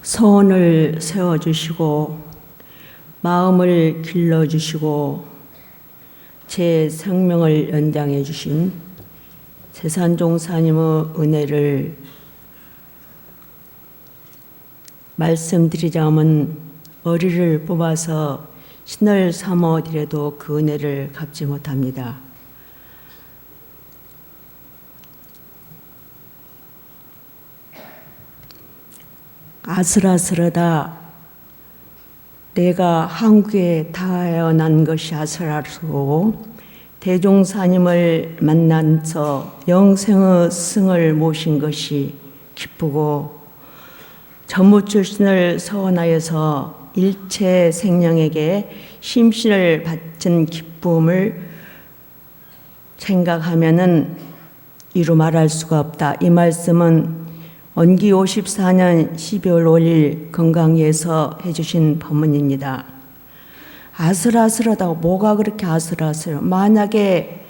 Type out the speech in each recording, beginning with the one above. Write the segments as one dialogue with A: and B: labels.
A: 소원을 세워주시고 마음을 길러주시고 제 생명을 연장해 주신 세산종사님의 은혜를 말씀드리자면 어리를 뽑아서 신을 삼어드려도 그 은혜를 갚지 못합니다. 아슬아슬하다. 내가 한국에 태어난 것이 아슬아슬하고 대종사님을 만나서 영생의 승을 모신 것이 기쁘고 전무출신을 서원하여서 일체 생명에게 심신을 바친 기쁨을 생각하면은 이루 말할 수가 없다. 이 말씀은 원기 54년 12월 5일 건강위에서 해주신 법문입니다. 아슬아슬하다고 뭐가 그렇게 아슬아슬해요? 만약에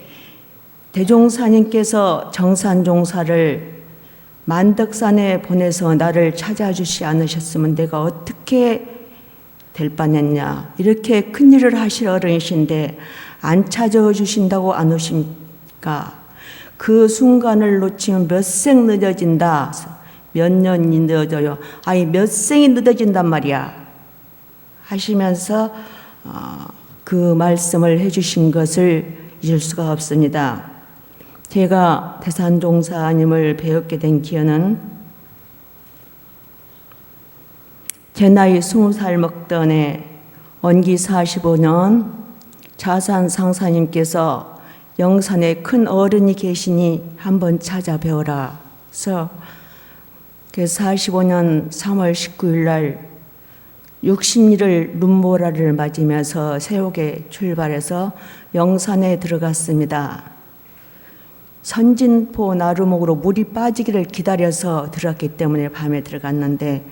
A: 대종사님께서 정산종사를 만덕산에 보내서 나를 찾아주시 않으셨으면 내가 어떻게 될 뻔했냐. 이렇게 큰일을 하실 어른이신데 안 찾아주신다고 안 오십니까? 그 순간을 놓치면 몇 생 늦어진다. 몇 년이 늦어져요. 아니 몇 생이 늦어진단 말이야. 하시면서 그 말씀을 해주신 것을 잊을 수가 없습니다. 제가 대산종사님을 배웠게 된 기원은 제 나이 20살 먹던 해 원기 45년 자산상사님께서 영산에 큰 어른이 계시니 한번 찾아뵈어라. 그래서 45년 3월 19일 날 60일을 눈보라를 맞으면서 새옥에 출발해서 영산에 들어갔습니다. 선진포 나루목으로 물이 빠지기를 기다려서 들어갔기 때문에 밤에 들어갔는데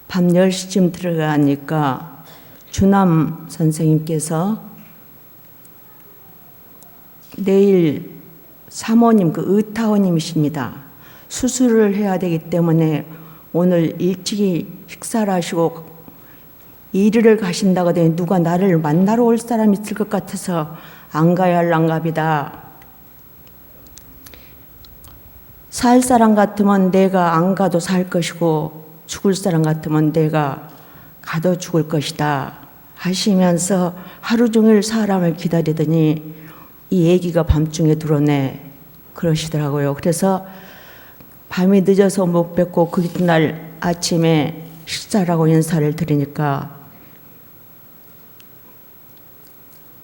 A: 밤 10시쯤 들어가니까 주남 선생님께서 내일 사모님 그 의타원님이십니다. 수술을 해야 되기 때문에 오늘 일찍이 식사를 하시고 이리를 가신다고 하더니 누가 나를 만나러 올 사람이 있을 것 같아서 안 가야 할랑갑이다. 살 사람 같으면 내가 안 가도 살 것이고 죽을 사람 같으면 내가 가도 죽을 것이다 하시면서 하루 종일 사람을 기다리더니 이 얘기가 밤중에 들어오네 그러시더라고요. 그래서 밤이 늦어서 못 뵙고 그 이튿날 아침에 식사라고 인사를 드리니까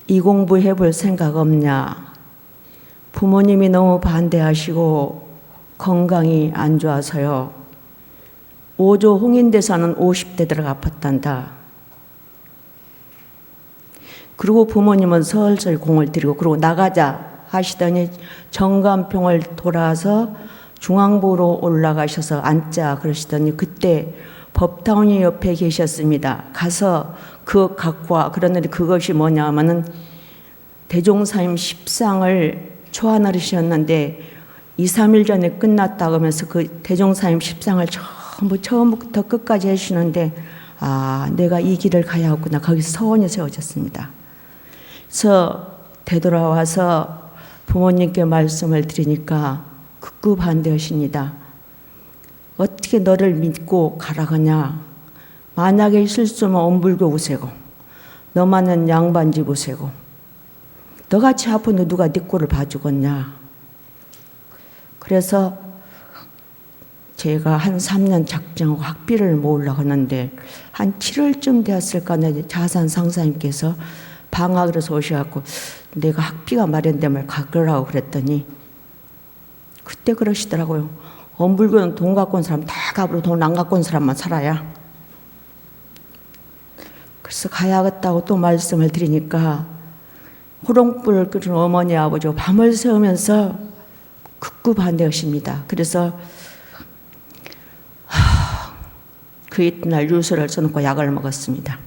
A: 이 공부 해볼 생각 없냐. 부모님이 너무 반대하시고 건강이 안 좋아서요. 5조 홍인대사는 50대 들어가 아팠단다. 그리고 부모님은 설설 공을 들이고 그러고 나가자 하시더니 정간평을 돌아서 중앙부로 올라가셔서 앉자 그러시더니 그때 법타운이 옆에 계셨습니다. 가서 그 갖고 와. 그러는데 그것이 뭐냐면은 대종사님 십상을 초안하셨는데 2, 3일 전에 끝났다고 하면서 그 대종사님 십상을 처음부터 끝까지 해주시는데 내가 이 길을 가야겠구나. 거기서 서원이 세워졌습니다. 그래서 되돌아와서 부모님께 말씀을 드리니까 극구 반대하십니다. 어떻게 너를 믿고 가라가냐. 만약에 실수면 엄불고 우세고 너만은 양반집 우세고 너같이 아픈데 누가 네 꼴을 봐주겠냐. 그래서 제가 한 3년 작정하고 학비를 모으려고 하는데 한 7월쯤 되었을까 자산 상사님께서 방학을 해서 오셔갖고 내가 학비가 마련되면 가거라고 그랬더니 그때 그러시더라고요. 엄불교는 돈 갖고 온 사람 다 가버리고 돈 안 갖고 온 사람만 살아야. 그래서 가야겠다고 또 말씀을 드리니까 호롱불을 끄는 어머니 아버지가 밤을 새우면서 극구 반대하십니다. 그래서 그 이튿날 유서를 써놓고 약을 먹었습니다.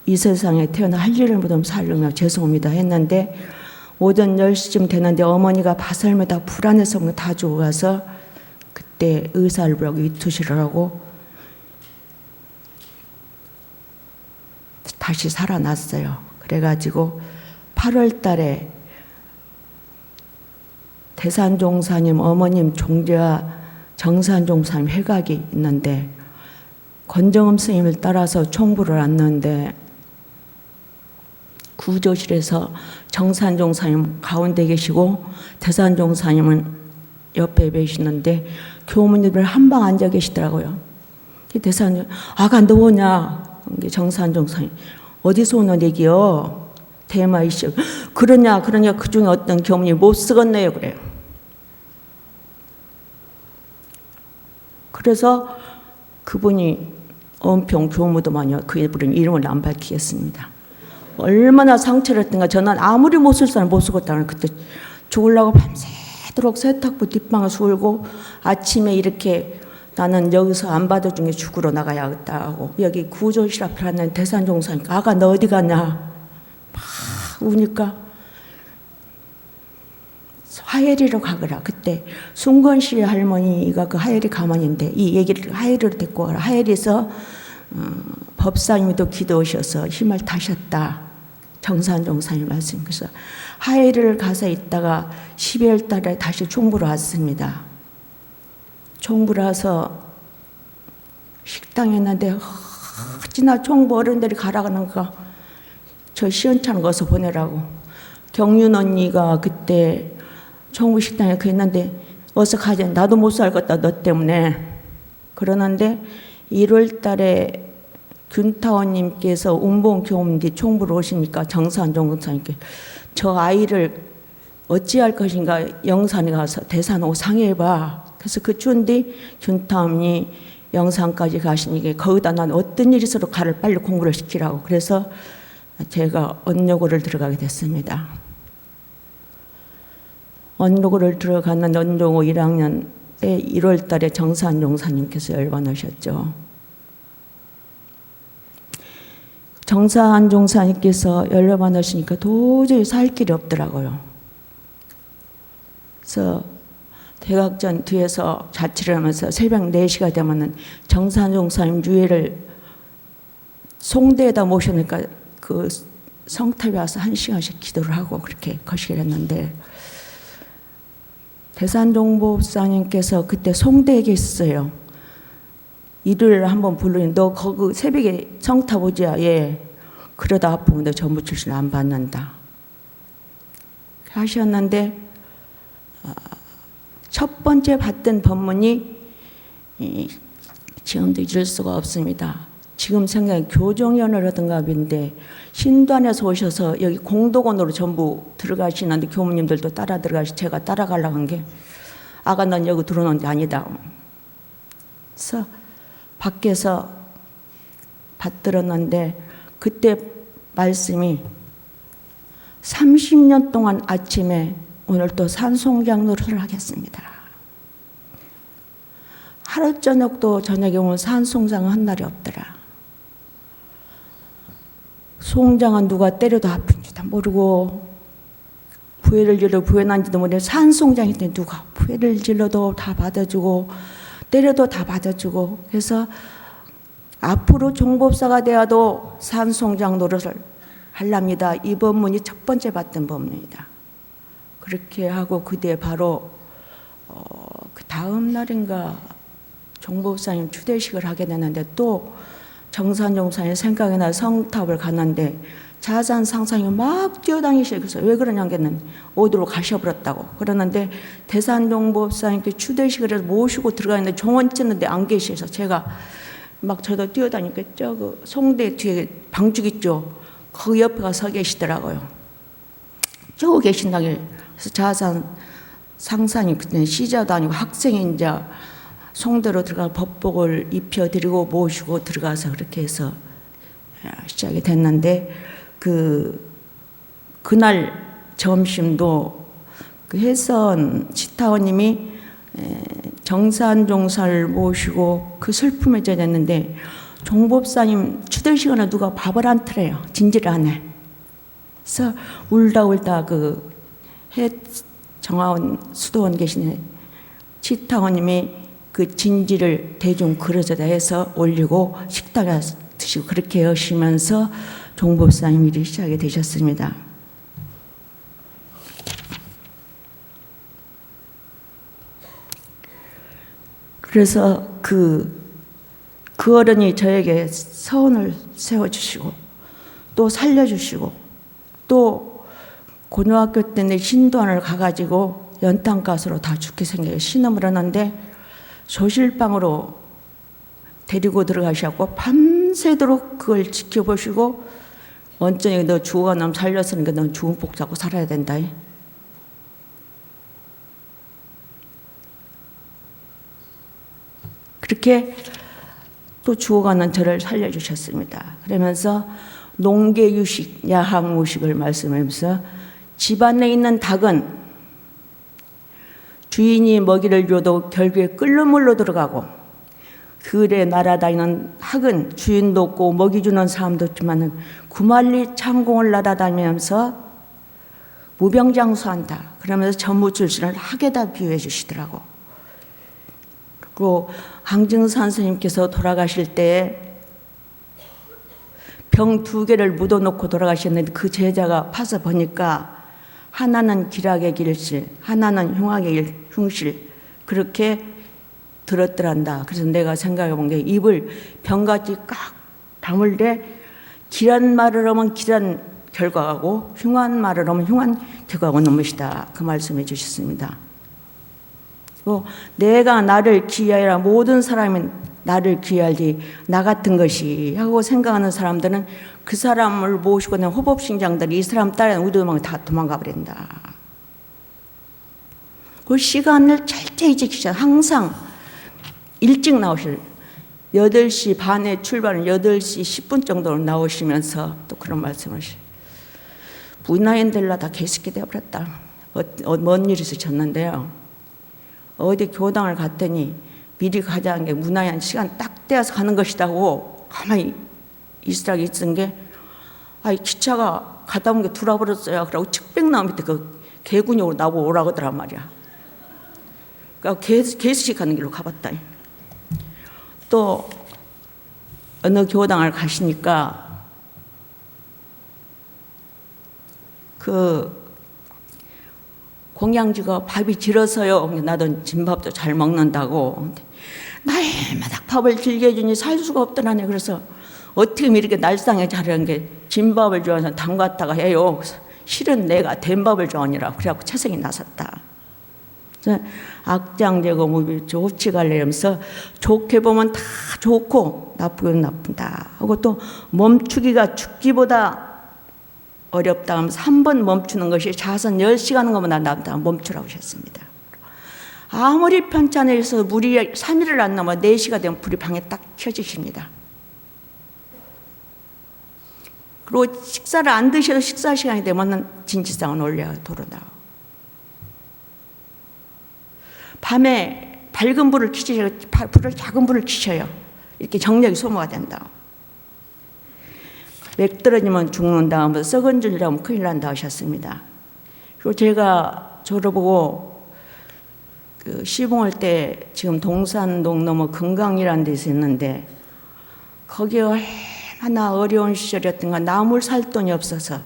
A: 이 세상에 태어나 할 일을 못하면 살려면 죄송합니다 했는데 오전 10시쯤 되는데 어머니가 바설마다 불안해서 다 죽어가서 그때 의사를 부르고 이투시를 하고 다시 살아났어요. 그래가지고 8월 달에 대산종사님 어머님 종자 정산종사님 회각이 있는데 권정음 스님을 따라서 총부를 왔는데 구조실에서 정산종사님 가운데 계시고 대산종사님은 옆에 계시는데 교무님들 한방 앉아 계시더라고요. 대산종 아가 너냐? 정산종사님 어디서 오는 얘기요? 대마이시 그러냐 그 중에 어떤 교무님 못 쓰겠네요 그래요. 그래서 그분이 엄평 교무도만요. 그분은 이름을 안 밝히겠습니다. 얼마나 상처를 했던가. 저는 아무리 못 쓸 사람 못 쓰겠다는 그때 죽으려고 밤새도록 세탁부 뒷방을 술고 아침에 이렇게 나는 여기서 안 받아준 게 죽으러 나가야겠다 하고 여기 구조실 앞에 왔는 대산종사니까 아가 너 어디 갔냐 막 우니까 하예리로 가거라. 그때 순건씨 할머니가 그 하예리 가만인데 이 얘기를 하예리로 데리고 가라. 하예리에서 법사님도 기도하셔서 힘을 타셨다. 정산종사님 말씀. 그래서 하예리를 가서 있다가 12월 달에 다시 총부로 왔습니다. 총부로 와서 식당에 있는데 어찌나 총부 어른들이 가라가는가 저 시원찮은 거서 보내라고. 경윤 언니가 그때 총부 식당에 그 있는데 어서 가자. 나도 못 살겠다 너 때문에. 그러는데 1월 달에 균타원님께서 운봉교문디 총부로 오시니까 정산종사님께 저 아이를 어찌할 것인가 영산에 가서 대산하고 상의해봐. 그래서 그 추운 뒤 균타원이 영산까지 가시니까 거기다 난 어떤 일이 있어도 가를 빨리 공부를 시키라고. 그래서 제가 언노고를 들어가게 됐습니다. 언노고를 들어갔는데 언노고 1학년 때 1월 달에 정산종사님께서 열반하셨죠. 정산종사님께서 열반하시니까 도저히 살 길이 없더라고요. 그래서 대각전 뒤에서 자취를 하면서 새벽 4시가 되면은 정산종사님 유해를 송대에다 모셔니까 그 성탑에 와서 1시간씩 기도를 하고 그렇게 거시기를 했는데 대산종법사님께서 그때 송대에 계셨어요. 일요일에 한번 부르니 너 거기 새벽에 성탑 오지야. 예. 그러다 아프면 너 전부 출신 안 받는다. 하셨는데 첫 번째 받던 법문이 지금도 잊을 수가 없습니다. 지금 생각에 교정연을 하던 갑인데 신도안에서 오셔서 여기 공덕원으로 전부 들어가시는데 교무님들도 따라 들어가시 제가 따라가려고 한 게 아가 넌 여기 들어오는 게 아니다. 그래서 밖에서 받들었는데 그때 말씀이 30년 동안 아침에 오늘 또 산송장 노릇을 하겠습니다. 하루 저녁도 저녁에 오면 산송장을 한 날이 없더라. 송장은 누가 때려도 아픈지도 모르고 부회를 질러 부회 난지도 모르고 산송장일 때 누가 부회를 질러도 다 받아주고 때려도 다 받아주고 그래서 앞으로 종법사가 되어도 산송장 노릇을 하랍니다. 이 법문이 첫 번째 받던 법문입니다. 그렇게 하고 그 뒤에 바로 그 다음 날인가 종법사님 추대식을 하게 되는데 또 정산종사님 생각이 나 성탑을 갔는데 자산 상상이 막 뛰어다니셔. 그래서 왜 그러냐면 어디로 가셔버렸다고. 그러는데 대산종법사님께 추대식을 해서 모시고 들어가는데 종원 찢는데 안 계셔서 제가 막 저도 뛰어다니니까 저 송대 뒤에 방죽 있죠. 그 옆에 가서 서 계시더라고요. 저 계신다길. 그래서 자산 상상이 그때 시자도 아니고 학생이 이제 송대로 들어가 법복을 입혀드리고 모시고 들어가서 그렇게 해서 시작이 됐는데 그날 점심도 그 해선 치타원님이 정산종사를 모시고 그 슬픔에 젖었는데 종법사님 추들 시간에 누가 밥을 안 틀어요. 진지를 안 해. 그래서 울다 그 정하원 수도원 계시는 치타원님이 그 진지를 대중 그릇에다 해서 올리고 식당에 드시고 그렇게 하시면서 종법사님 일이 시작이 되셨습니다. 그래서 그 어른이 저에게 서원을 세워주시고 또 살려주시고 또 고등학교 때 내 신도안을 가가지고 연탄가스로 다 죽게 생겨요. 신음을 하는데 조실방으로 데리고 들어가셔서 밤새도록 그걸 지켜보시고 원전이 너 죽어가면 살렸으니까 넌 죽은 복 잡고 살아야 된다. 그렇게 또 죽어가는 저를 살려주셨습니다. 그러면서 농계유식, 야학무식을 말씀하면서 집안에 있는 닭은 주인이 먹이를 줘도 결국에 끓는 물로 들어가고 들에 날아다니는 학은 주인도 없고 먹이 주는 사람도 없지만 구만리 창공을 날아다니면서 무병장수한다. 그러면서 전무 출신을 학에다 비유해 주시더라고. 그리고 항증산 스님께서 돌아가실 때 병 2개를 묻어놓고 돌아가셨는데 그 제자가 파서 보니까 하나는 기락의 길실, 하나는 흉악의 흉실, 그렇게 들었더란다. 그래서 내가 생각해 본 게 입을 병같이 꽉 다물 때 길한 말을 하면 길한 결과가고 흉한 말을 하면 흉한 결과가 오는 것이다. 그 말씀해 주셨습니다. 내가 나를 귀하여라 모든 사람이 나를 귀하지 나 같은 것이 하고 생각하는 사람들은 그 사람을 모시고 있는 호법신장들이 이 사람 따라 우두망 다 도망가 버린다. 그 시간을 철저히 지키셔. 항상 일찍 나오실 8시 반에 출발은 8시 10분 정도로 나오시면서 또 그런 말씀을 하시죠. 문화인들라 다 개새끼 되어버렸다. 뭔 일이 있으셨는데요. 어디 교당을 갔더니 미리 가자는 게 문화인 시간 딱 떼어서 가는 것이라고 가만히 있으라고 있은 게 기차가 가다 온 게 돌아버렸어요. 그러고 측백나무 밑에 그 개군역으로 나보고 오라고 하더란 말이야. 그러니까 개수식 가는 길로 가봤다. 또 어느 교당을 가시니까 그 공양지가 밥이 질어서요. 나도 진밥도 잘 먹는다고. 날마다 밥을 즐겨주니 살 수가 없더라네. 그래서 어떻게 이렇게 날상에 자라는 게 진밥을 좋아해서 담갔다가 해요. 그래서 실은 내가 된밥을 좋아하니라. 그래갖고 채성이 나섰다. 악장제거 무비 좋지 갈래면서 좋게 보면 다 좋고 나쁘면 나쁜다 하고 또 멈추기가 죽기보다 어렵다 하면서 한 번 멈추는 것이 자선 10시간 거면 낫다 멈추라고 하셨습니다. 아무리 편찮아서 물이 3일을 안 넘어 4시가 되면 불이 방에 딱 켜지십니다. 그리고 식사를 안 드셔도 식사 시간이 되면 진지상은 올려요. 도로다. 밤에 밝은 불을 켜셔요. 작은 불을 켜셔요. 이렇게 정력이 소모가 된다. 맥 떨어지면 죽는다 하면서 썩은 줄 알면 큰일 난다 하셨습니다. 그리고 제가 졸업하고 그 시봉할 때 지금 동산동 넘어 금강이라는 데서 있는데 거기 얼마나 어려운 시절이었던가 나물 살 돈이 없어서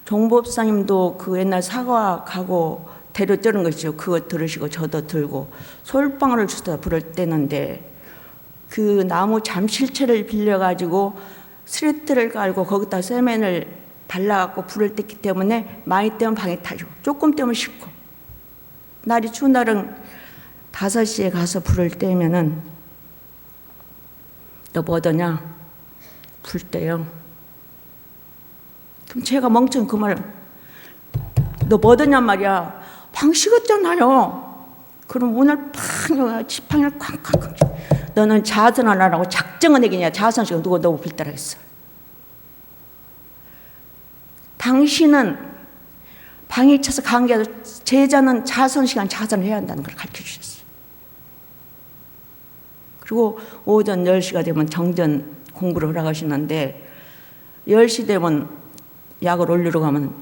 A: 종법사님도 그 옛날 사과 가고 대로 뜨는 것이죠. 그거 들으시고 저도 들고 솔방울을 주다 불을 떼는데 그 나무 잠실채를 빌려가지고 스레트를 깔고 거기다 세면을 발라갖고 불을 뗐기 때문에 많이 떼면 방에 타죠. 조금 떼면 식고. 날이 추운 날은 5시에 가서 불을 떼면은 너 뭐더냐? 불 떼요. 그럼 제가 멍청이 그 말을 너 뭐더냔 말이야. 방 식었잖아요. 그럼 문을 팍 지팡이를 쾅쾅쾅. 너는 자선을 안 하고 작정은 얘기냐. 자선식은 누가 너무 빌더라겠어. 당신은 방에 차서 강의하도 제자는 자선시간 자선을 해야 한다는 걸 가르쳐주셨어요. 그리고 오전 10시가 되면 정전 공부를 허락하시는데 10시 되면 약을 올리러 가면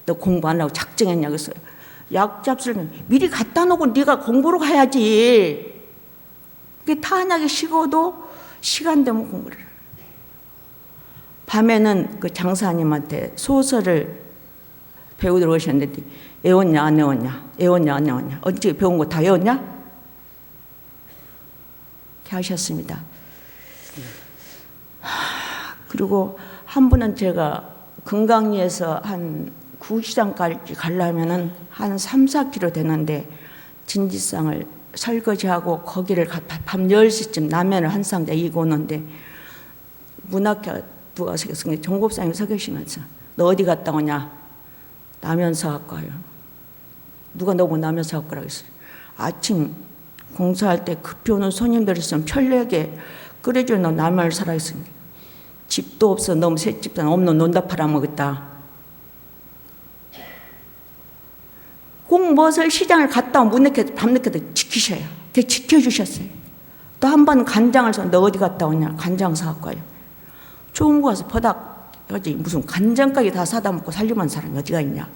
A: 너 공부 안 하고 작정했냐 그래서 약 잡수를 미리 갖다 놓고 네가 공부로 가야지. 그게 탄약이 식어도 시간 되면 공부를 해요. 밤에는 그 장사님한테 소설을 배우도록 하셨는데 외웠냐 안 외웠냐, 외웠냐 안 외웠냐, 어떻게 배운 거 다 외웠냐? 이렇게 하셨습니다. 그리고 한 분은 제가 금강리에서 한 구시장까지 가려면은 한 3, 4km 되는데 진지상을 설거지하고 거기를 밤 10시쯤 라면을 한 상자 이고 오는데 문 앞에 누가 서 계시는데 종법사님이 서 계시면서 너 어디 갔다 오냐? 라면 사갖고 와요. 누가 너무 라면 사갖고 오라고 했어요. 아침 공사할 때 급히 오는 손님들 있으면 편리하게 끓여주는 라면을 사라 했으니 집도 없어 너무 새집도 없는 논다 팔아먹었다. 꼭 무엇을 시장을 갔다 오면 문늦게 밤늦게도 지키셔요. 되게 지켜주셨어요. 또 한 번 간장을 사, 너 어디 갔다 오냐? 간장 사갖고 와요. 좋은 거 가서 버닥 여지 무슨 간장까지 다 사다 먹고 살림한 사람이 어디가 있냐?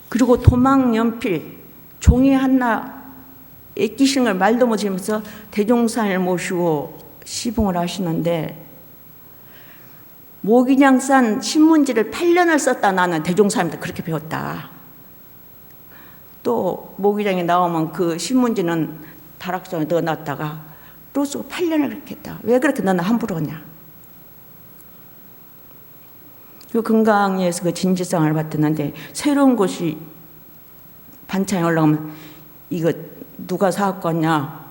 A: 그리고 도망 연필 종이 하나 애끼시는 걸 말도 못하면서 대종사를 모시고 시봉을 하시는데 모기장 싼 신문지를 8년을 썼다 나는 대종사님한테 그렇게 배웠다. 또 모기장에 나오면 그 신문지는 다락방에 넣어놨다가 또 쓰고 8년을 그렇게 했다. 왜 그렇게 너는 함부로 하냐? 그 금강리에서 그 진지상을 받았는데 새로운 곳이 반찬이 올라가면 이거 누가 사갖고 왔냐?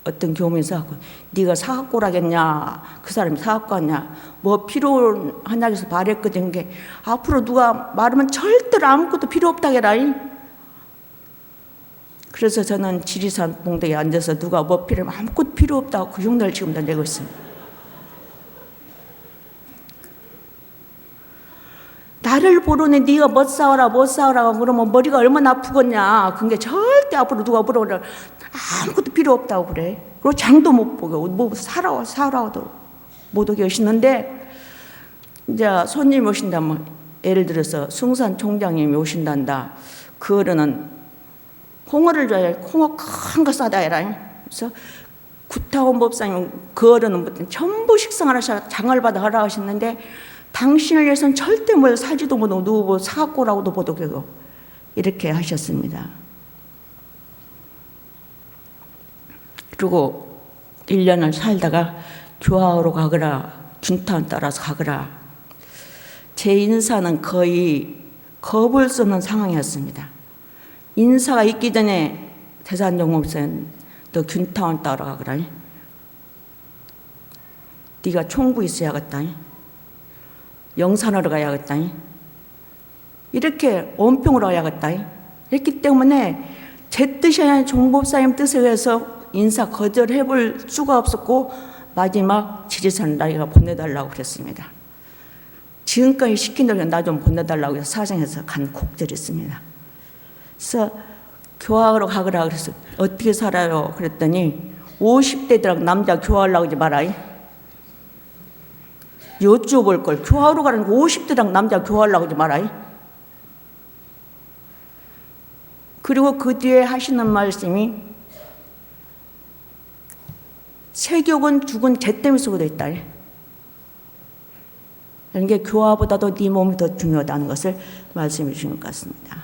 A: 어떤 교민이 사갖고 네가 사갖고 오라겠냐? 그 사람이 사갖고 왔냐? 뭐 필요하냐 해서 말했거든. 게 앞으로 누가 말하면 절대로 아무것도 필요 없다고 해라. 그래서 저는 지리산 봉덕에 앉아서 누가 뭐 필요하면 아무것도 필요 없다고 그 흉내를 지금도 내고 있습니다. 나를 보러네 네가 뭐 싸워라 뭐 싸우라고 그러면 머리가 얼마나 아프겠냐. 그게 절대 앞으로 누가 물어보려 아무것도 필요 없다고 그래. 그리고 장도 못 보고 뭐 사라도 못 오게 하시는데 이제 손님 오신다면 예를 들어서 숭산 총장님이 오신단다. 그 어른은 홍어를 줘야 홍어 큰 거 싸다 해라. 그래서 구타원 법사님 그 어른은 전부 식상을 하셔 장을 받아 하라 하셨는데 당신을 위해서는 절대 뭘 사지도 못하고 누구 사갖고 오라고도 못하고 이렇게 하셨습니다. 그리고 1년을 살다가 교화로 가거라 준타운 따라서 가거라. 제 인사는 거의 겁을 쓰는 상황이었습니다. 인사가 있기 전에 대산종목사는 너 균타운 따라가거라. 네가 총부 있어야겠다. 영산으로 가야겠다. 이렇게 원평으로 가야겠다. 했기 때문에 제 뜻이 아니라 종법사님 뜻에 의해서 인사 거절해 볼 수가 없었고 마지막 지리산 나이가 보내달라고 그랬습니다. 지금까지 시킨 대로 나 좀 보내달라고 해서 사정해서 간 곡절이 있습니다. 그래서 교화하러 가거라 그래서 어떻게 살아요? 그랬더니 50대들하고 남자 교화하려고 하지 마라. 여쭤볼 걸 교화하러 가는 50대랑 남자 교화하려고 하지 마라. 그리고 그 뒤에 하시는 말씀이 세격은 죽은 재 때문에 쓰고도 있다. 이런 게 교화보다도 네 몸이 더 중요하다는 것을 말씀해 주신 것 같습니다.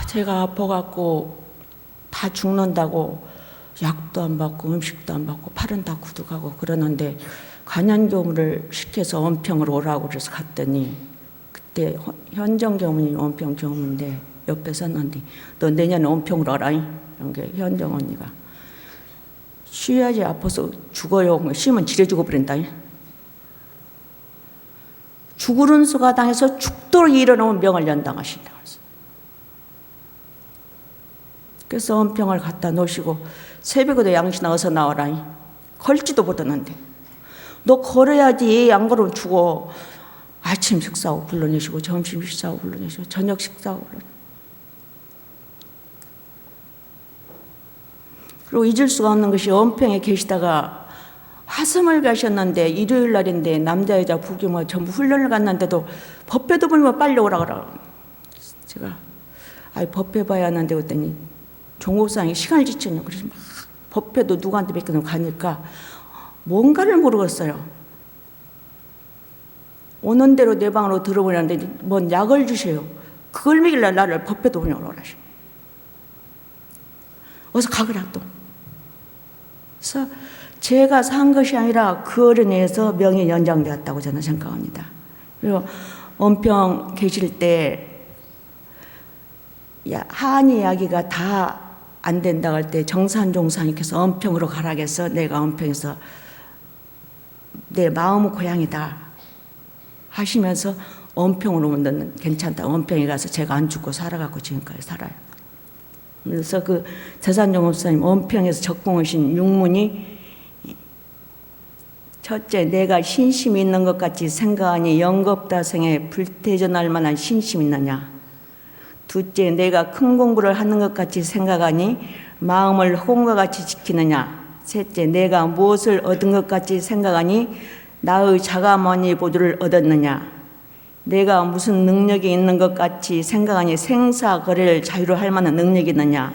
A: 제가 아파갖고 다 죽는다고 약도 안 받고 음식도 안 받고 팔은 다 굳어가고 그러는데 간현교무를 시켜서 원평으로 오라고 그래서 갔더니 그때 현정교무님 원평 교무인데 옆에 섰는데 너 내년에 원평으로 와라. 이런 게 현정 언니가 쉬어야지 아파서 죽어요. 쉬면 지레 죽어버린다. 죽으는 수가 당해서 죽도록 일어나면 명을 연당하신다. 그래서 원평을 갖다 놓으시고 새벽에도 양신아 어서 나와라. 걸지도 못하는데 너 걸어야지 안 걸으면 죽어. 아침 식사하고 불러내시고 점심 식사하고 불러내시고 저녁 식사하고 불러내시고 그리고 잊을 수가 없는 것이 원평에 계시다가 화성을 가셨는데 일요일 날인데 남자 여자 부규모 전부 훈련을 갔는데도 법회도 불면 빨리 오라 그러고 제가 법회 봐야 하는데 그랬더니 종업상이 시간을 지쳤냐 그래서 막 법회도 누구한테 맡겨놓고 가니까 뭔가를 모르겠어요. 오는 대로 내 방으로 들어오려는데 뭔 약을 주세요. 그걸 먹이려 나를 법회도 보내오라 그러셔. 어서 가거라 또. 그래서 제가 산 것이 아니라 그 어른에서 명이 연장되었다고 저는 생각합니다. 그리고 원평 계실 때 한이 이야기가 다 안 된다고 할 때 정산종사님께서 원평으로 가라해서 내가 원평에서 내 마음은 고향이다 하시면서 원평으로 오면 괜찮다. 원평에 가서 제가 안 죽고 살아갖고 지금까지 살아요. 그래서 그 재산종업사님 원평에서 적공하신 육문이 첫째, 내가 신심이 있는 것 같이 생각하니 영겁다생에 불태전할 만한 신심이 있느냐. 둘째, 내가 큰 공부를 하는 것 같이 생각하니 마음을 허공과 같이 지키느냐. 셋째, 내가 무엇을 얻은 것 같이 생각하니 나의 자가만이 보조를 얻었느냐. 내가 무슨 능력이 있는 것 같이 생각하니 생사거래를 자유로 할 만한 능력이 있느냐.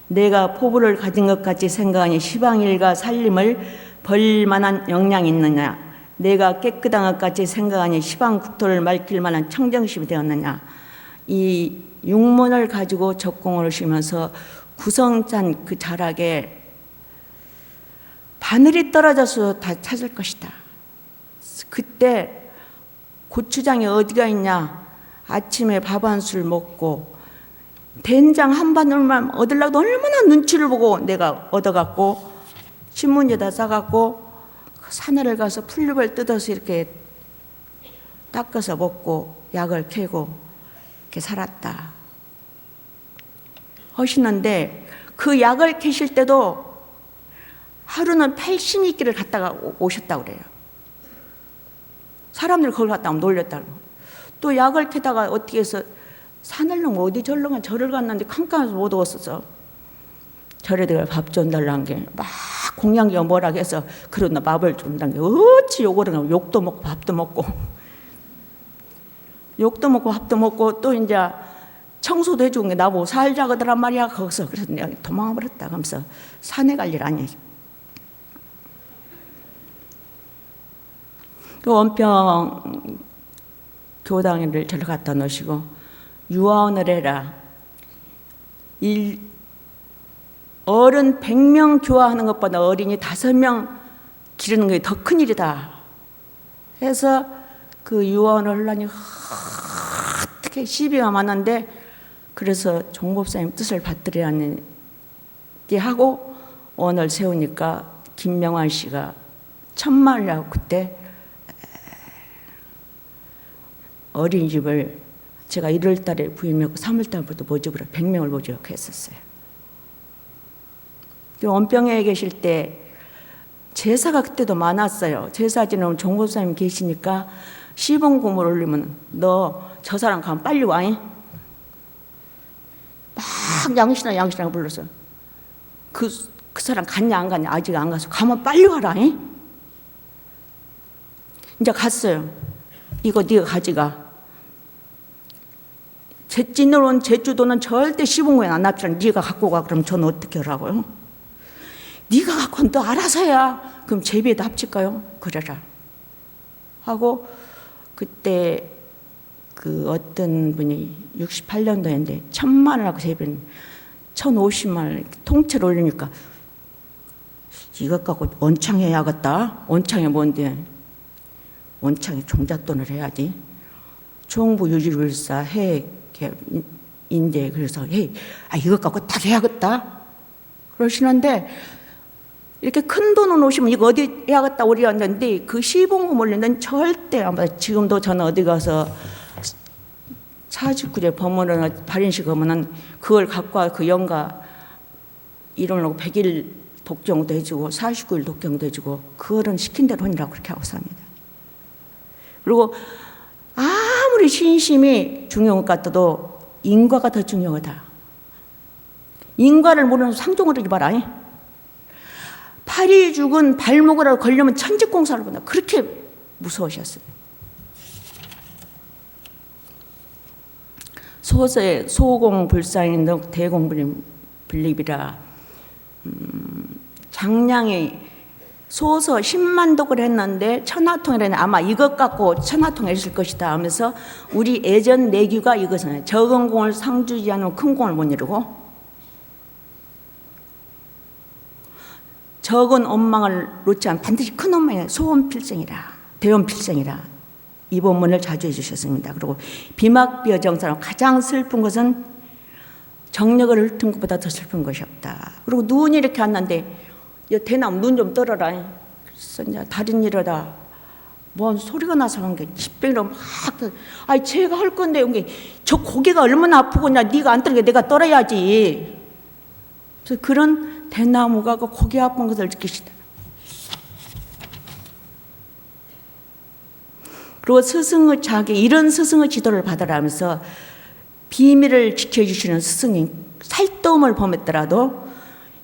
A: 내가 포부를 가진 것 같이 생각하니 시방일과 살림을 벌릴 만한 역량이 있느냐. 내가 깨끗한 것 같이 생각하니 시방 국토를 맑힐 만한 청정심이 되었느냐. 이 육문을 가지고 적공을 하시면서 구성찬 그 자락에 바늘이 떨어져서 다 찾을 것이다. 그때 고추장이 어디가 있냐. 아침에 밥 한 술 먹고 된장 한 바늘만 얻으려고 얼마나 눈치를 보고 내가 얻어갖고 신문지에다 싸갖고 산에를 가서 풀잎을 뜯어서 이렇게 닦아서 먹고 약을 캐고 이렇게 살았다 하시는데 그 약을 캐실 때도 하루는 80미끼를 갖다가 오셨다고 그래요. 사람들 그걸 갖다가 놀렸다고. 또 약을 캐다가 어떻게 해서 산을 넘어 어디 절로 절을 갔는데 캄캄해서 못 오었어. 절에 내가 밥 좀 달라는 게 막 공양기가 뭐라고 해서 그러나 밥을 준다는 게 어찌 욕을 하고 욕도 먹고 밥도 먹고 욕도 먹고 밥도 먹고 또 이제 청소도 해주는 게 나보고 살자 그러더란 말이야. 거기서 그래서 내가 도망가 버렸다 하면서 산에 갈 일 아니야. 그 원평 교당을 저를 갖다 놓으시고 유아원을 해라. 어른 100명 교화하는 것보다 어린이 5명 기르는 게 더 큰 일이다 해서 그 유아원을 하려니 어떻게 시비가 많은데 그래서 종법사님 뜻을 받들어야지 하고 원을 세우니까 김명환 씨가 천만이라고 그때 어린이집을 제가 1월 달에 부임했고 3월 달부터 모집을 100명을 모집했었어요. 원병에 계실 때 제사가 그때도 많았어요. 제사 지내면 종법사님 계시니까 시범 고모를 올리면 너 저 사람 가면 빨리 와잉. 막 양신아 불러서 그 사람 갔냐 안 갔냐 아직 안 가서 가면 빨리 와라잉. 이제 갔어요. 이거 네가 가져가. 제찐으로 온 제주도는 절대 시범고에 안 납치라. 네가 갖고 가. 그럼 저는 어떻게 하라고요? 네가 갖고 너 알아서 해야. 그럼 제비에다 합칠까요? 그래라 하고 그때 그 어떤 분이 68년도인데 1000만 원하고 제비는 1050만 원 통째로 올리니까 이것 갖고 원창해야겠다. 원창이 뭔데? 원창이 종잣돈을 해야지. 정부 유지불사 해 인데 그래서 이것 갖고 딱 해야겠다 그러시는데 이렇게 큰 돈은 오시면 이거 어디 해야겠다 우리였는데 그 시봉금 올리는 절대 아마 지금도 저는 어디 가서 49제 법문을 발인식 하면은 그걸 갖고 와 그 영가 이름을 놓고 100일 독경도 해주고 49일 독경도 해주고 그거는 시킨 대로 하니라고 그렇게 하고 삽니다. 그리고 아무리 신심이 중요한 것 같아도 인과가 더 중요하다. 인과를 모르는 상종을 하지 마라. 팔이 죽은 발목이라도 걸리면 천직공사를 본다. 그렇게 무서우셨어요. 소서에 소공불상인덕 대공불립이라 장량이 소서 10만 독을 했는데 천하통일에는 아마 이것 갖고 천하통일했을 것이다 하면서 우리 예전 내규가 이것은 적은 공을 상주지 않으면 큰 공을 못 이루고 적은 원망을 놓지 않으면 반드시 큰 원망이라 소원필생이라 대원필생이라 이 본문을 자주 해주셨습니다. 그리고 비막비어 정사람 가장 슬픈 것은 정력을 훑은 것보다 더 슬픈 것이 없다. 그리고 눈이 이렇게 왔는데 대나무 눈 좀 떨어라. 그래서 이제 다른 일하다 뭔 소리가 나서 한 게 집병이라 막 아니 제가 할 건데 이게 저 고개가 얼마나 아프고냐 네가 안 떨게 내가 떨어야지. 그래서 그런 대나무가 그 고개 아픈 것을 느끼시다. 그리고 스승의 자기 이런 스승의 지도를 받으라면서 비밀을 지켜주시는 스승이 살떠움을 범했더라도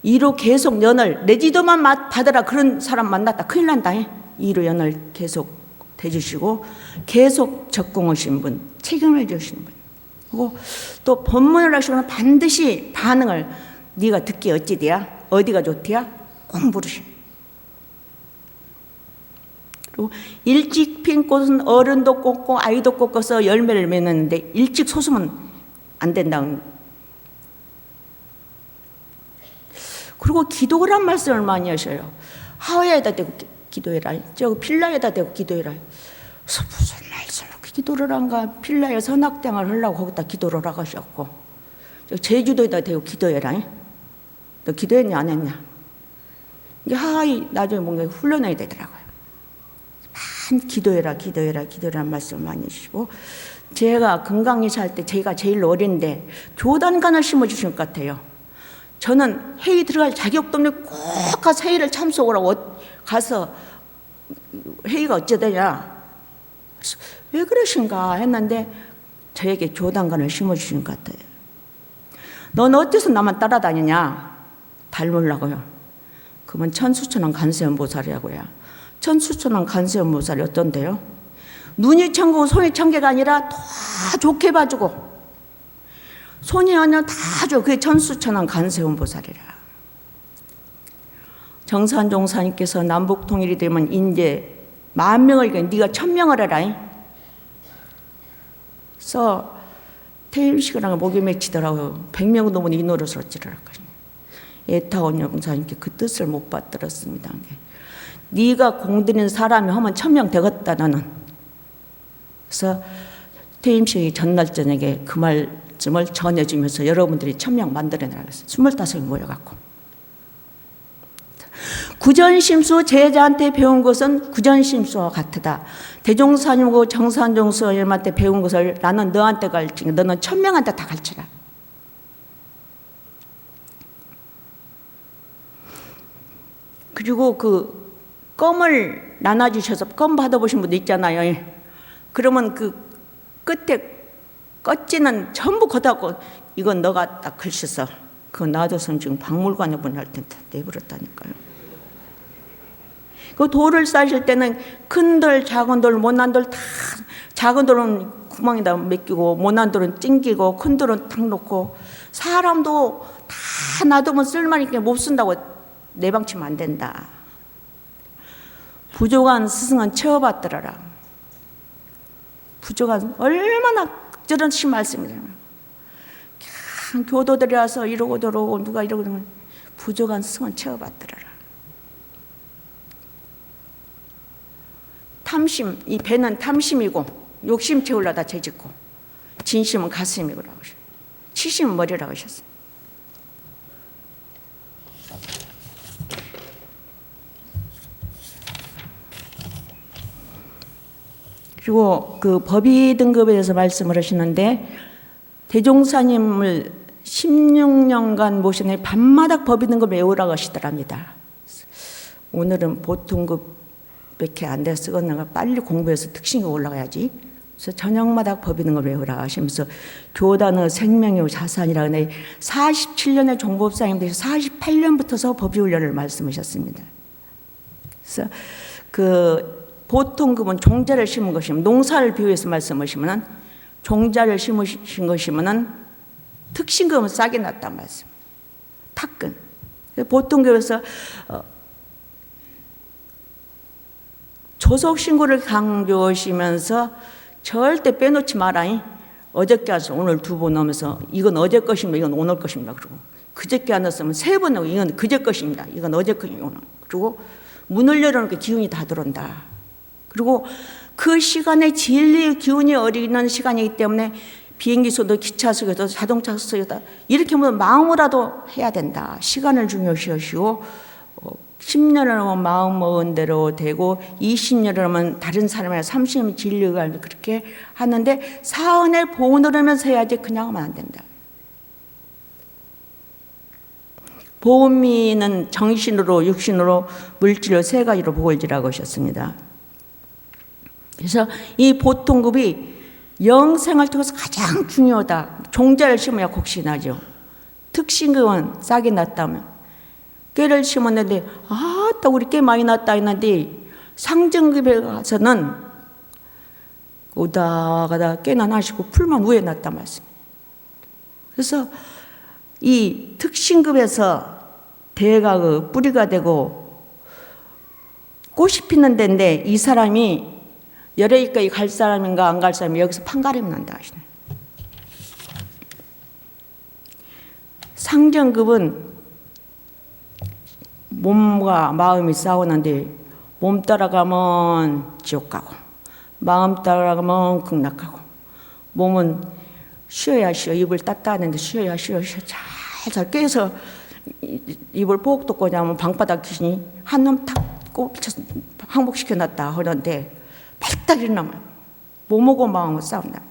A: 이로 계속 연을 내 지도만 받으라 그런 사람 만났다 큰일 난다. 이로 연을 계속 대주시고 계속 적공하신 분 책임을 주시는 분. 그리고 또 법문을 하시면 반드시 반응을 네가 듣기 어찌디야 어디가 좋디야 꼭 물으시는. 그리고 일찍 핀 꽃은 어른도 꽂고 아이도 꽂고서 열매를 맺는데 일찍 솟으면 안 된다는. 그리고 기도란 말씀을 많이 하셔요. 하와에다 대고 기도해라. 저 필라에다 대고 기도해라. 그래서 무슨 말씀을 기도를 한가. 필라에 선악장을 하려고 거기다 기도를 하셨고 제주도에다 대고 기도해라. 너 기도했냐 안 했냐. 이게 하와이 나중에 뭔가 훈련해야 되더라고요. 기도해라 기도해라는 말씀을 많이 해주시고 제가 건강이사 할 때 제가 제일 어린데 교단관을 심어주신 것 같아요. 저는 회의 들어갈 자격도 없는데 꼭 가서 회의를 참석을 하고 가서 회의가 어쩌되냐 왜 그러신가 했는데 저에게 교단관을 심어주신 것 같아요. 넌 어째서 나만 따라다니냐 닮으려고요. 그러면 천수천왕 간세음보살이라고요. 천수천왕 간세음보살이 어떤데요? 눈이 천국 손이 천개가 아니라 다 좋게 봐주고 손이 아니라 다 줘. 그게 천수천왕 간세음보살이라. 정산종사님께서 남북통일이 되면 이제 10,000명을 네가 1,000명을 해라. 그래서 퇴임식이랑 목에 맺히더라고요. 100명 넘으면 이 노릇을 어찌를 할까. 애타원 영사님께 그 뜻을 못 받들었습니다. 네가 공들인 사람이 하면 1,000명 되겠다 너는. 그래서 퇴임식이 전날 저녁에 그 말씀을 전해주면서 여러분들이 1,000명 만들어내라고 했어요. 25명이 모여갖고. 구전심수 제자한테 배운 것은 구전심수와 같다. 대종사님하고 정산종수님한테 배운 것을 나는 너한테 가르치니 너는 1,000명한테 다 가르쳐라. 그리고 그 껌을 나눠주셔서 껌 받아보신 분도 있잖아요. 그러면 그 끝에 껍질은 전부 걷어갖고 이건 너가 딱 글씨써. 그거 놔둬서 지금 박물관에 보낼 텐데 내버렸다니까요. 그 돌을 싸실 때는 큰 돌, 작은 돌, 못난 돌 다 작은 돌은 구멍에다 맡기고 못난 돌은 찡기고 큰 돌은 탁 놓고 사람도 다 놔두면 쓸만하니까 못 쓴다고 내방치면 안 된다. 부족한 스승은 채워받더라. 부족한 얼마나 저런신 말씀이에요. 그냥 교도들이 와서 이러고 저러고 누가 이러고 그러면 부족한 스승은 채워받더라. 탐심, 이 배는 탐심이고 욕심 채우려다 죄짓고 진심은 가슴이라고 하셨어요. 치심은 머리라고 하셨어요. 그리고 그 법의 등급에 대해서 말씀을 하시는데 대종사님을 16년간 모시는 밤마다 법의 등급 외우라고 하시더랍니다. 오늘은 보통급밖에 안 돼서 쓰겠는가 빨리 공부해서 특징이 올라가야지. 그래서 저녁마다 법의 등급 외우라 하시면서 교단의 생명의 자산이라고 하는데 47년의 종법사님 되셔서 48년부터서 법의 훈련을 말씀하셨습니다. 그래서 그 보통 그분 종자를 심은 것이면 농사를 비유해서 말씀하시면은 종자를 심으신 것이면은 특신금은 싸게 났단 말씀. 탁근. 보통 교회에서 조속 신고를 강조하시면서 절대 빼놓지 마라잉. 어저께 와서 오늘 2번 넣으면서 이건 어제 것입니다. 이건 오늘 것입니다. 그리고 그저께 안 넣었으면 3번 넣고 이건 그제 것입니다. 이건 어제 것입니다. 그리고 문을 열어놓고 기운이 다 들어온다. 그리고 그 시간에 진리의 기운이 어리는 시간이기 때문에 비행기 속도 기차 속에도 자동차 속에도 이렇게 하면 마음으로라도 해야 된다. 시간을 중요시 하시고 10년을 하면 마음 먹은 대로 되고 20년을 하면 다른 사람이나 30년 진리가 그렇게 하는데 사은의 보온을 하면서 해야지 그냥 하면 안 된다. 보미는 정신으로 육신으로 물질로 3가지로 보일지라고 하셨습니다. 그래서 이 보통급이 영생을 통해서 가장 중요하다. 종자를 심어야 곡신하죠. 특신급은 싸게 났다면 깨를 심었는데 또 우리 깨 많이 났다 했는데 상정급에 가서는 오다 가다 깨나 나시고 풀만 위에 났단 말씀이에요. 그래서 이 특신급에서 대가 그 뿌리가 되고 꽃이 피는 데인데 이 사람이 열애기까지 갈 사람인가 안 갈 사람이 여기서 판가름 난다 하시네. 상정급은 몸과 마음이 싸우는데 몸 따라가면 지옥 가고 마음 따라가면 극락하고 몸은 쉬어야 쉬어. 입을 따따하는데 쉬어야 쉬어. 잘 깨서 입을 뽁 덮고 자면 방바닥 귀신이 한 놈 탁 꼽쳐서 항복시켜놨다 하는데 발딱 일어나면 몸하고 마음하고 싸운다.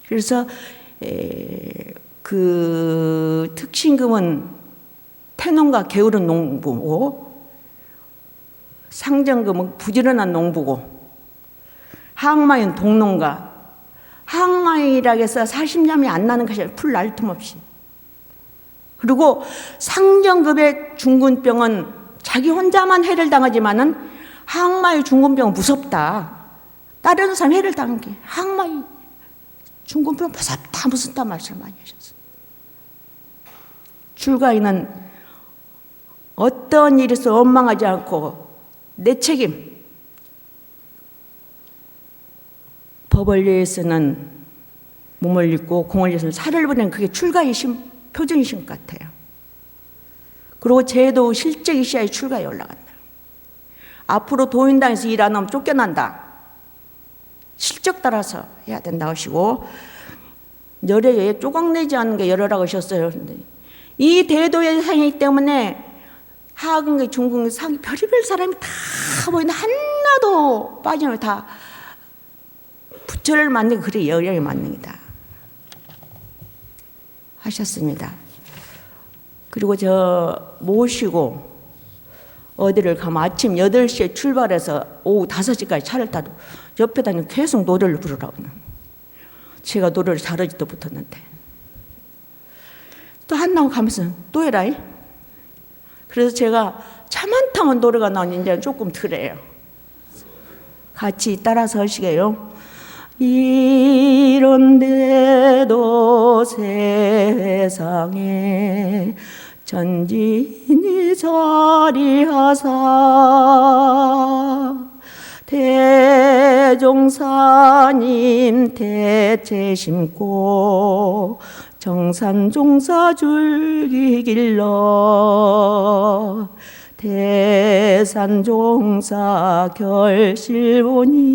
A: 그래서 그 특신금은 태농과 게으른 농부고 상정금은 부지런한 농부고 항마인 동농가. 항마이라고 해서 40냠이 안 나는 것이 풀 날 틈 없이. 그리고 상정급의 중군병은 자기 혼자만 해를 당하지만은 항마의 중군병은 무섭다. 다른 사람 해를 당한 게 항마의 중군병 무섭다 말씀을 많이 하셨어요. 출가인은 어떤 일에서 원망하지 않고 내 책임. 법을 위해서는 몸을 입고 공을 위해서는 살을 보내는 그게 출가의 표준이신 것 같아요. 그리고 제도 실적이 시야에 출가에 올라간다. 앞으로 도인당에서 일 안 하면 쫓겨난다. 실적 따라서 해야 된다 하시고 열애에 쪼각내지 않는 게 열애라고 하셨어요. 이 대도의 상이기 때문에 하근계 중근계 상이 별의별 사람이 다 보이는데 하나도 빠지면 다 부처를 만든 그래 열애의 만능이다 하셨습니다. 그리고 저 모시고 어디를 가면 아침 8시에 출발해서 오후 5시까지 차를 타도 옆에다 계속 노래를 부르라고. 제가 노래를 잘하지도 못했는데 또 한나고 가면서 또 해라이. 그래서 제가 차만 타면 노래가 나오니 이제 조금 덜해요. 같이 따라서 하시게요. 이런데도 세상에 전진이 자리하사 대종사님 대체 심고 정산종사 줄기길러 대산종사 결실보니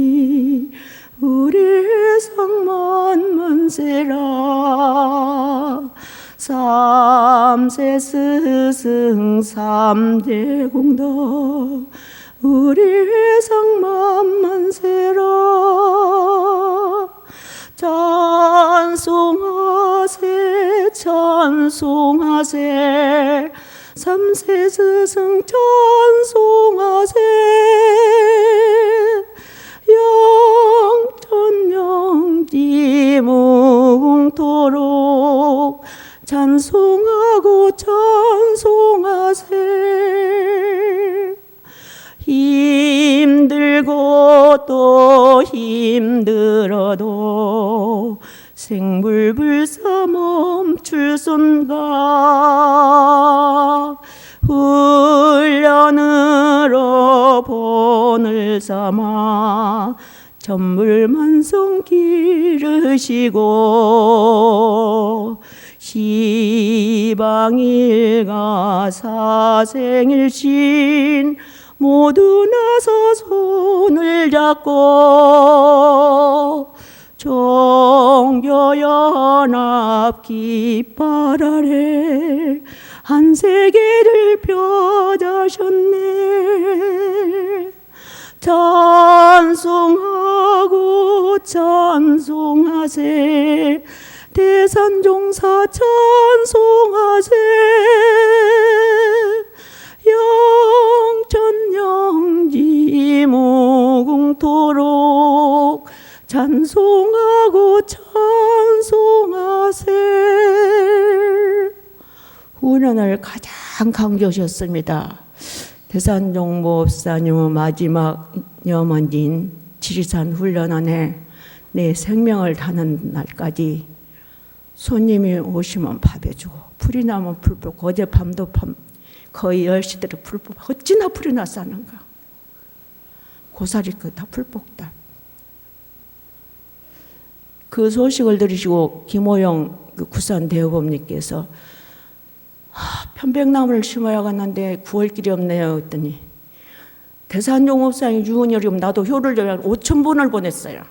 A: 우리 성만만세라 삼세 스승 삼대 공덕 우리 성만만세라 찬송하세 찬송하세 삼세 스승 찬송하세 영천영지 무궁토록 찬송하고 찬송하세 삼아 전물만성 기르시고 시방일가 사생일신 모두 나서 손을 잡고 종교연합 깃발 아래 한 세계를 펴자셨네. 찬송하고 찬송하세 대산종사 찬송하세 영천영지 무궁토록 찬송하고 찬송하세. 훈련을 가장 강조하셨습니다. 대산종 목사님의 마지막 염원인 지리산 훈련원에 내 생명을 다하는 날까지 손님이 오시면 밥 해주고 불이 나면 불 뽑고 어젯밤도 거의 10시대로 불 뽑고 어찌나 불이 났었는가. 고사리 다 불 뽑다. 그 소식을 들으시고 김호영 구산 대우범님께서 편백나무를 심어야겠는데 9월길이 없네요 했더니 대산종 목사님 유언이면 나도 효를 줘야 5,000번을 보냈어요.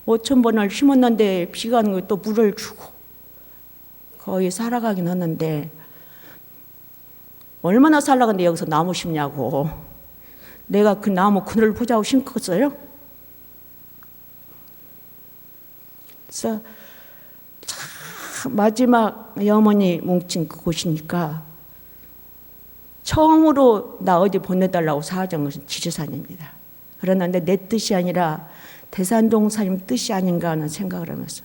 A: 5,000번을 심었는데 비가 오는 거 또 물을 주고 거의 살아가긴 하는데 얼마나 살아가는데 여기서 나무 심냐고. 내가 그 나무 그늘을 보자고 심었어요. 그래서 마지막 염원이 뭉친 그곳이니까 처음으로 나 어디 보내달라고 사정한 것은 지리산입니다. 그러는데 내 뜻이 아니라 대산종사님 뜻이 아닌가 하는 생각을 하면서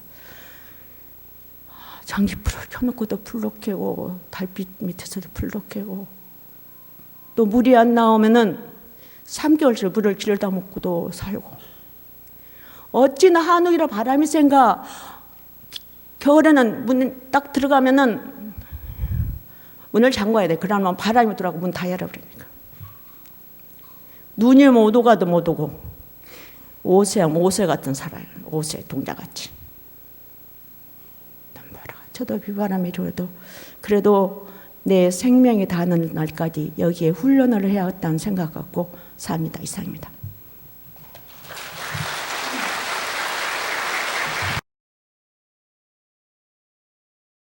A: 전기불을 켜놓고도 불로 켜고 달빛 밑에서도 불로 켜고 또 물이 안 나오면은 3개월씩 물을 길다 먹고도 살고 어찌나 한우이라 바람이 센가. 겨울에는 문 딱 들어가면은 문을 잠가야 돼. 그러면 바람이 들어가고 문 다 열어버리니까. 눈이 못 오가도 못 오고 오새 같은 사람, 오새 동자같이. 저도 비바람이 들어도 그래도 내 생명이 닿는 날까지 여기에 훈련을 해야겠다는 생각 갖고 삽니다. 이상입니다.